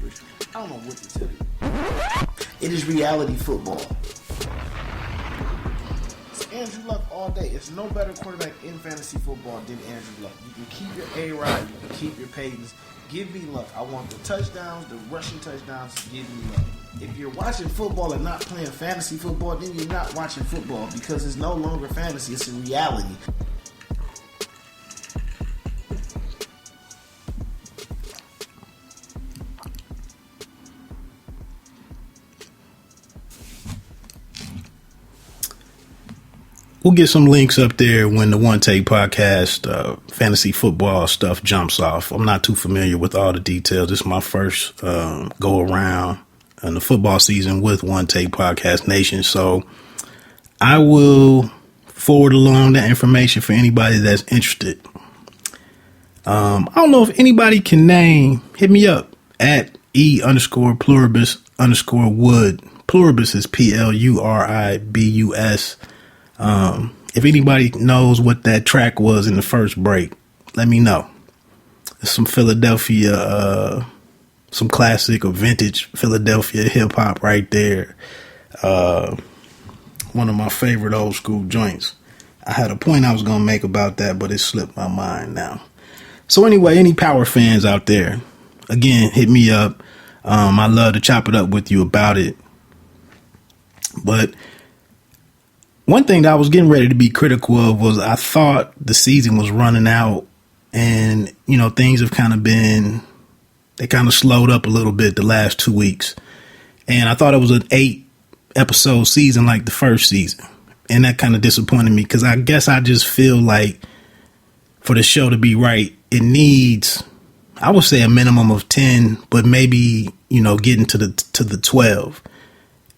I don't know what to tell you. It is reality football. It's Andrew Luck all day. It's no better quarterback in fantasy football than Andrew Luck. You can keep your A-Rod, you can keep your Paytons. Give me Luck. I want the touchdowns, the rushing touchdowns. Give me Luck. If you're watching football and not playing fantasy football, then you're not watching football because it's no longer fantasy. It's a reality. We'll get some links up there when the One Take Podcast fantasy football stuff jumps off. I'm not too familiar with all the details. This is my first go around in the football season with One Take Podcast Nation. So I will forward along that information for anybody that's interested. I don't know if anybody can hit me up at E_pluribus_wood. Pluribus is PLURIBUS. If anybody knows what that track was in the first break, let me know. It's some Philadelphia, some classic or vintage Philadelphia hip hop right there. One of my favorite old school joints. I had a point I was going to make about that, but it slipped my mind now. So anyway, any Power fans out there, again, hit me up. I love to chop it up with you about it. But one thing that I was getting ready to be critical of was I thought the season was running out and, things have they kind of slowed up a little bit the last 2 weeks. And I thought it was an 8-episode season like the first season. And that kind of disappointed me because I guess I just feel like for the show to be right, it needs, I would say a minimum of 10, but maybe, getting to the 12.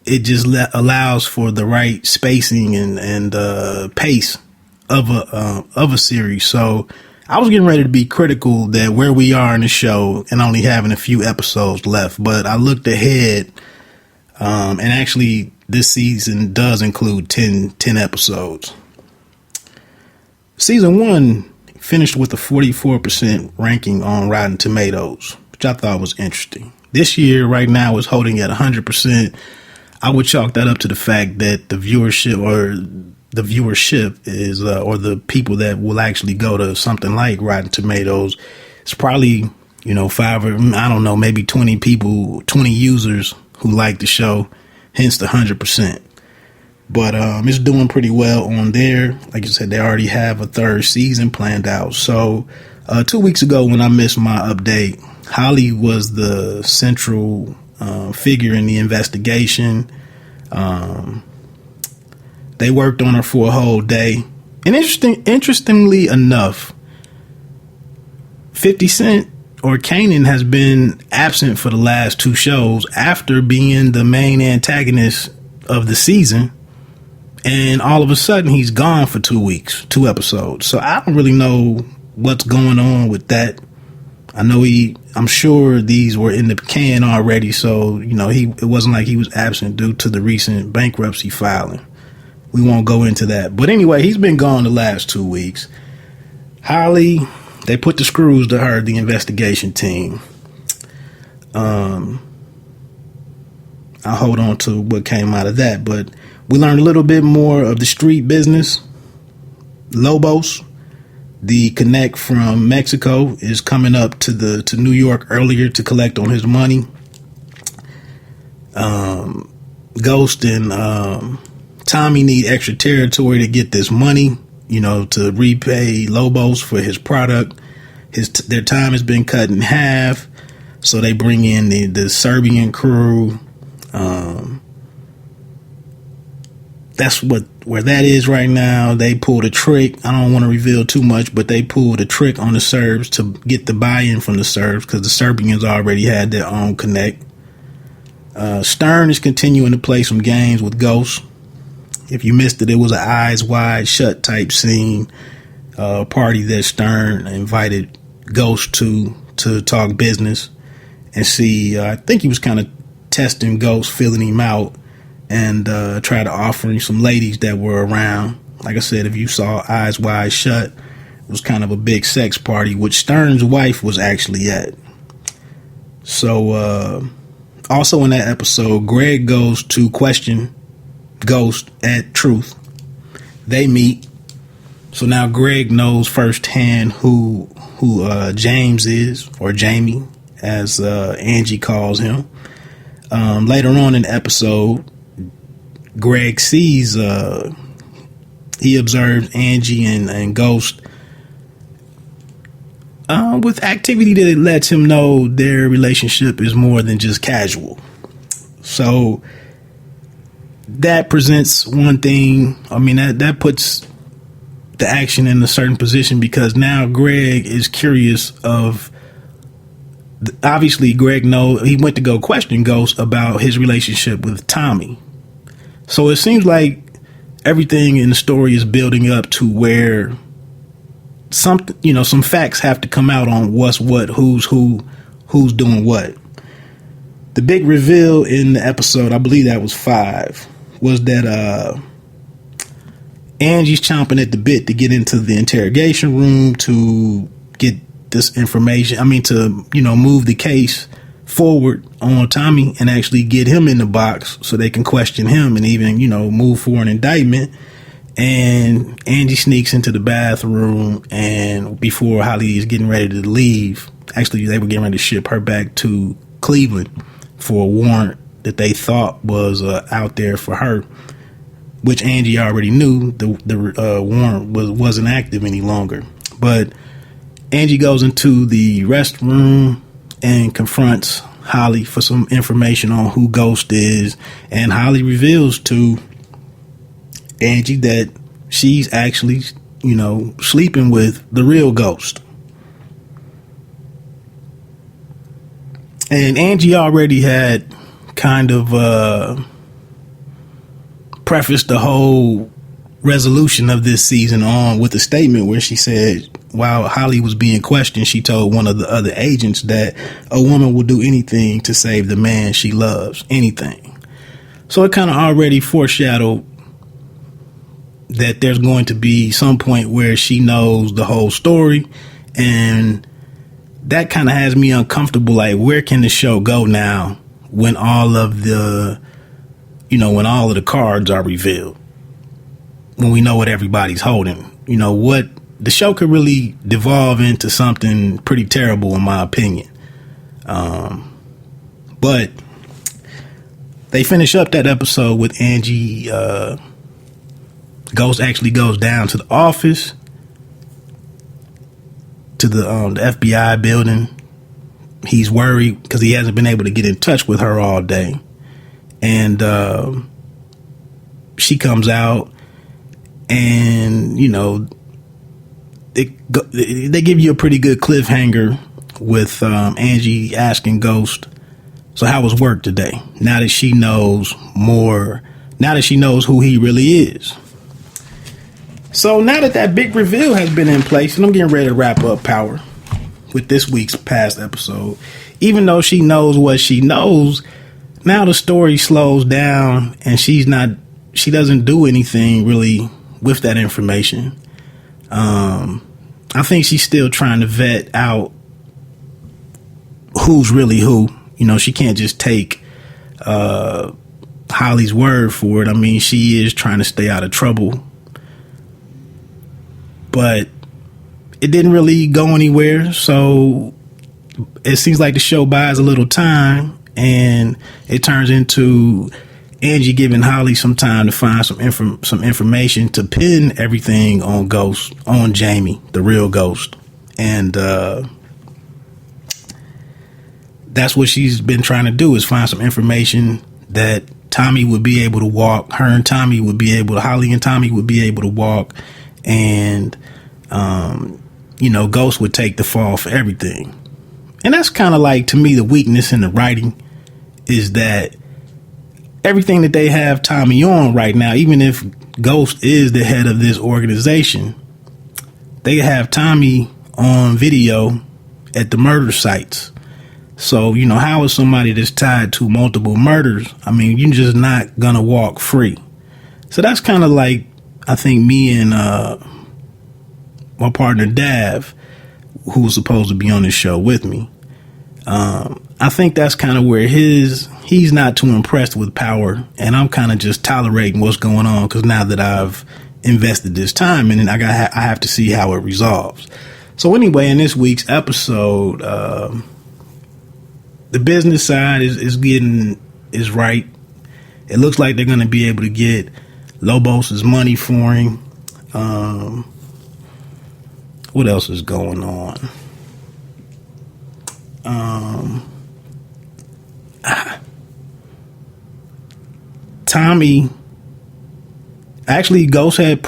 It just allows for the right spacing and pace of a series. So I was getting ready to be critical that where we are in the show and only having a few episodes left. But I looked ahead, and actually this season does include 10 episodes. Season 1 finished with a 44% ranking on Rotten Tomatoes, which I thought was interesting. This year, right now, is holding at 100%. I would chalk that up to the fact that the viewership is, or the people that will actually go to something like Rotten Tomatoes, it's probably, 5 or I don't know, maybe 20 people, 20 users who like the show, hence the 100%. But it's doing pretty well on there. Like I said, they already have a third season planned out. So 2 weeks ago when I missed my update, Holly was the central figure in the investigation. They worked on her for a whole day. And interestingly enough, 50 Cent or Kanan has been absent for the last 2 shows after being the main antagonist of the season. And all of a sudden he's gone for 2 weeks, 2 episodes. So I don't really know what's going on with that. I know I'm sure these were in the can already. So, it wasn't like he was absent due to the recent bankruptcy filing. We won't go into that. But anyway, he's been gone the last 2 weeks. Holly, they put the screws to her, the investigation team. I'll hold on to what came out of that. But we learned a little bit more of the street business. Lobos, the connect from Mexico, is coming up to New York earlier to collect on his money. Ghost and Tommy need extra territory to get this money, to repay Lobos for his product. Their time has been cut in half, so they bring in the Serbian crew. That's where that is right now. They pulled a trick. I don't want to reveal too much, but they pulled a trick on the Serbs to get the buy-in from the Serbs because the Serbians already had their own connect. Stern is continuing to play some games with Ghost. If you missed it, it was an eyes wide shut type scene. Party that Stern invited Ghost to talk business and see. I think he was kind of testing Ghost, feeling him out, and try to offer him some ladies that were around. Like I said, if you saw Eyes Wide Shut, it was kind of a big sex party, which Stern's wife was actually at. So also in that episode, Greg goes to question Ghost at Truth. They meet. So now Greg knows firsthand who James is, or Jamie, as Angie calls him. Later on in the episode, Greg sees, he observes Angie and Ghost with activity that lets him know their relationship is more than just casual. So that presents one thing. I mean, that puts the action in a certain position, because now Greg is curious of, obviously Greg he went to go question Ghost about his relationship with Tommy. So it seems like everything in the story is building up to where some facts have to come out on what's what, who's doing what. The big reveal in the episode, I believe that was 5, was that Angie's chomping at the bit to get into the interrogation room to get this information. I mean, to, move the case forward on Tommy and actually get him in the box so they can question him and even, move for an indictment. And Angie sneaks into the bathroom, and before Holly is getting ready to leave, actually they were getting ready to ship her back to Cleveland for a warrant that they thought was out there for her, which Angie already knew the warrant wasn't active any longer. But Angie goes into the restroom and confronts Holly for some information on who Ghost is, and Holly reveals to Angie that she's actually, sleeping with the real Ghost. And Angie already had kind of prefaced the whole resolution of this season on with a statement where she said, while Holly was being questioned, she told one of the other agents that a woman will do anything to save the man she loves, anything. So it kind of already foreshadowed that there's going to be some point where she knows the whole story, and that kind of has me uncomfortable. Like, where can the show go now when all of the cards are revealed, when we know what everybody's holding? What the show could really devolve into something pretty terrible, in my opinion. But they finish up that episode with Angie. Ghost actually goes down to the office, to the FBI building. He's worried because he hasn't been able to get in touch with her all day. And she comes out, and, they give you a pretty good cliffhanger with Angie asking Ghost, so how was work today? Now that she knows more, now that she knows who he really is. So now that big reveal has been in place, and I'm getting ready to wrap up Power with this week's past episode, even though she knows what she knows, now the story slows down, and she doesn't do anything really with that information. I think she's still trying to vet out who's really who. She can't just take Holly's word for it. I mean, she is trying to stay out of trouble. But it didn't really go anywhere, so it seems like the show buys a little time, and it turns into Angie giving Holly some time to find some information to pin everything on Ghost, on Jamie, the real Ghost. And that's what she's been trying to do, is find some information that Tommy would be able to walk. Holly and Tommy would be able to walk, and Ghost would take the fall for everything. And that's kind of like, to me, the weakness in the writing is that everything that they have Tommy on right now, even if Ghost is the head of this organization, they have Tommy on video at the murder sites. So, how is somebody that's tied to multiple murders? I mean, you're just not going to walk free. So that's kind of like, I think, me and my partner Dav, who was supposed to be on this show with me. I think that's kind of where he's not too impressed with Power, and I'm kind of just tolerating what's going on because now that I've invested this time in it, I have to see how it resolves. So anyway, in this week's episode, the business side is right. It looks like they're going to be able to get Lobos's money for him. What else is going on? Tommy, actually, Ghost had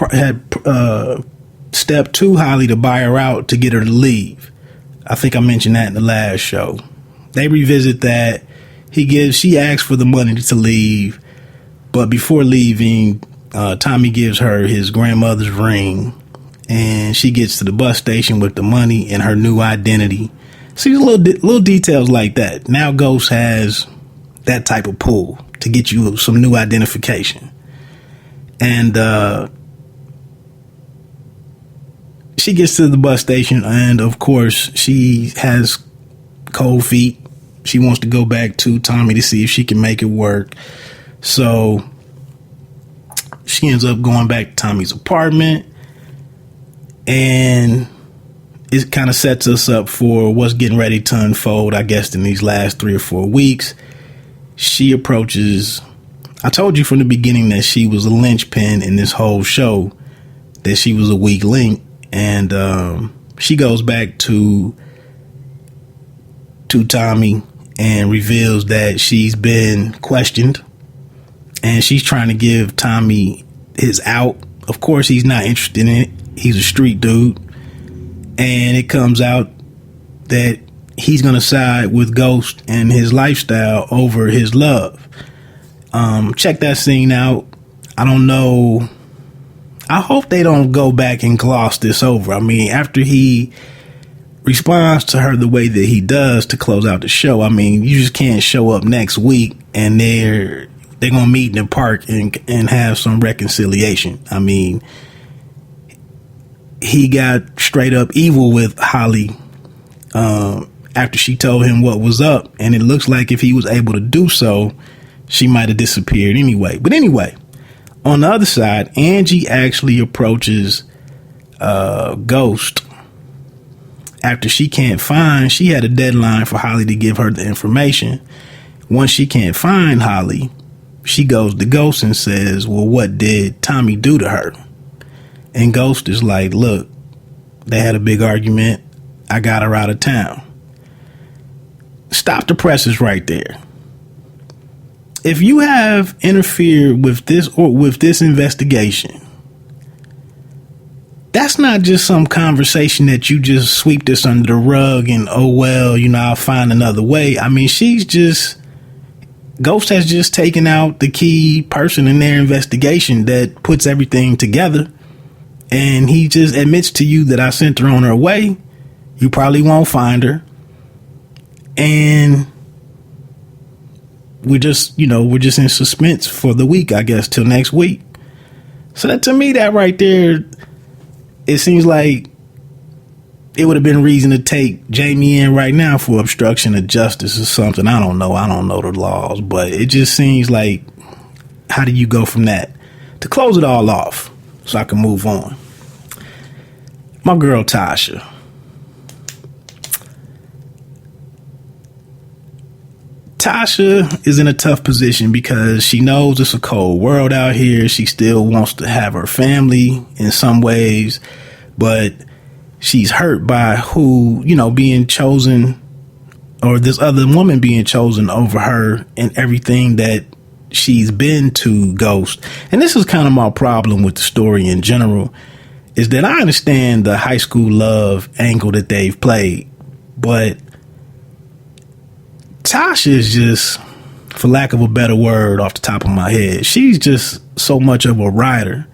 stepped to Holly to buy her out to get her to leave. I think I mentioned that in the last show. They revisit that. She asks for the money to leave, but before leaving, Tommy gives her his grandmother's ring, and she gets to the bus station with the money and her new identity. See, little details like that. Now Ghost has that type of pull to get you some new identification. And she gets to the bus station, and of course, she has cold feet. She wants to go back to Tommy to see if she can make it work. So she ends up going back to Tommy's apartment, and it kind of sets us up for what's getting ready to unfold, I guess, in these last 3 or 4 weeks. She approaches. I told you from the beginning that she was a linchpin in this whole show, that she was a weak link, and she goes back to Tommy and reveals that she's been questioned, and she's trying to give Tommy his out. Of course, he's not interested in it. He's a street dude, and it comes out that he's going to side with Ghost and his lifestyle over his love. Check that scene out. I don't know. I hope they don't go back and gloss this over. I mean, after he responds to her the way that he does to close out the show, I mean, you just can't show up next week and they're going to meet in the park and have some reconciliation. I mean, he got straight up evil with Holly after she told him what was up, and it looks like if he was able to do so, she might have disappeared anyway. But anyway, on the other side, Angie actually approaches Ghost after she had a deadline for Holly to give her the information. Once she can't find Holly, she goes to Ghost and says, well, what did Tommy do to her? And Ghost is like, look, they had a big argument. I got her out of town. Stop the presses right there. If you have interfered with this investigation, that's not just some conversation that you just sweep this under the rug and, oh, well, I'll find another way. I mean, Ghost has just taken out the key person in their investigation that puts everything together. And he just admits to you that I sent her on her way. You probably won't find her. And we're just in suspense for the week, I guess, till next week. So that, to me, that right there, it seems like it would have been reason to take Jamie in right now for obstruction of justice or something. I don't know the laws, but it just seems like, how do you go from that to close it all off so I can move on? My girl Tasha. Tasha is in a tough position because she knows it's a cold world out here. She still wants to have her family in some ways, but she's hurt by being chosen, or this other woman being chosen over her and everything that she's been to Ghost. And this is kind of my problem with the story in general, is that I understand the high school love angle that they've played, but Tasha is just, for lack of a better word off the top of my head, she's just so much of a writer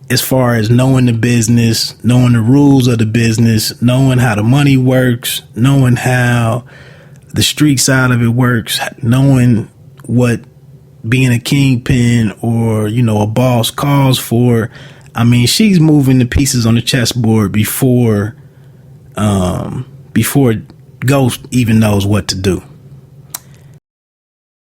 as far as knowing the business, knowing the rules of the business, knowing how the money works, knowing how the street side of it works, knowing what being a kingpin or, a boss calls for. I mean, she's moving the pieces on the chessboard before Ghost even knows what to do.